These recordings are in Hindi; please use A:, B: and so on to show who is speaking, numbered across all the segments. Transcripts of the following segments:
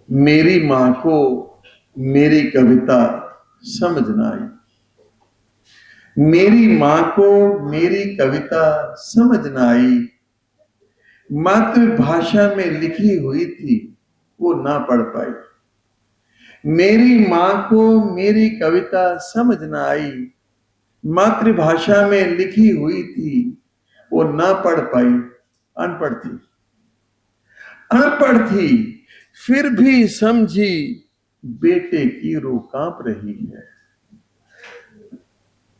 A: मेरी माँ को मेरी कविता समझ न आई। मेरी माँ को मेरी कविता समझ न आई। मातृभाषा में लिखी हुई थी वो ना पढ़ पाई। मेरी माँ को मेरी कविता समझ न आई। मातृभाषा में लिखी हुई थी वो ना पढ़ पाई। अनपढ़ थी, अनपढ़ थी, फिर भी समझी बेटे की रूह कांप रही है।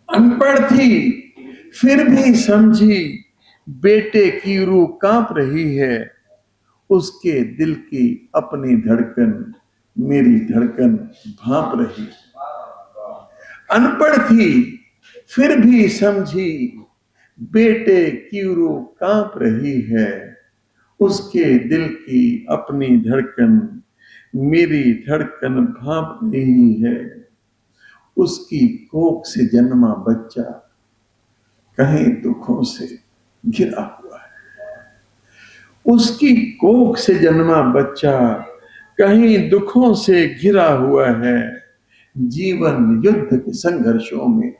A: अनपढ़ थी, फिर भी समझी बेटे की रूह कांप रही है। उसके दिल की अपनी धड़कन मेरी धड़कन भांप रही। अनपढ़ थी, फिर भी समझी बेटे की रूह कांप रही है। उसके दिल की अपनी धड़कन मेरी धड़कन भांप रही है। उसकी कोख से जन्मा बच्चा कहीं दुखों से घिरा हुआ है। उसकी कोख से जन्मा बच्चा कहीं दुखों से घिरा हुआ है। जीवन युद्ध के संघर्षों में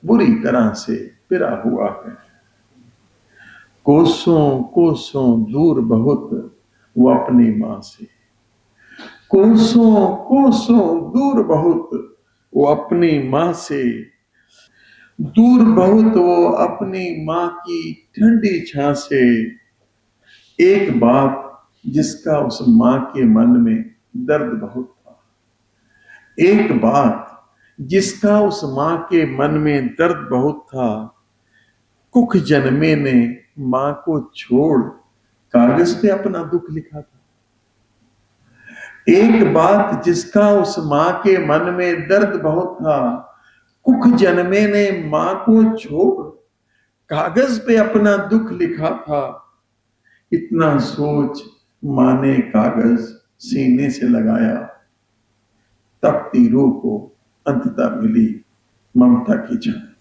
A: बुरी तरह से पिरा हुआ है। कोसों कोसों दूर बहुत वो अपनी मां से। कोसों कोसों दूर बहुत वो अपनी मां से। दूर बहुत वो अपनी मां की ठंडी छां से। एक बात जिसका उस मां के मन में दर्द बहुत था। एक बात जिसका उस मां के मन में दर्द बहुत था। कुख जन्मे ने मां को छोड़ कागज पे अपना दुख लिखा था। एक बात जिसका उस मां के मन में दर्द बहुत था। कुख जन्मे ने मां को छोड़ कागज पे अपना दुख लिखा था। इतना सोच मां ने कागज सीने से लगाया। तपती रूह को अंततः मिली ममता की छाया।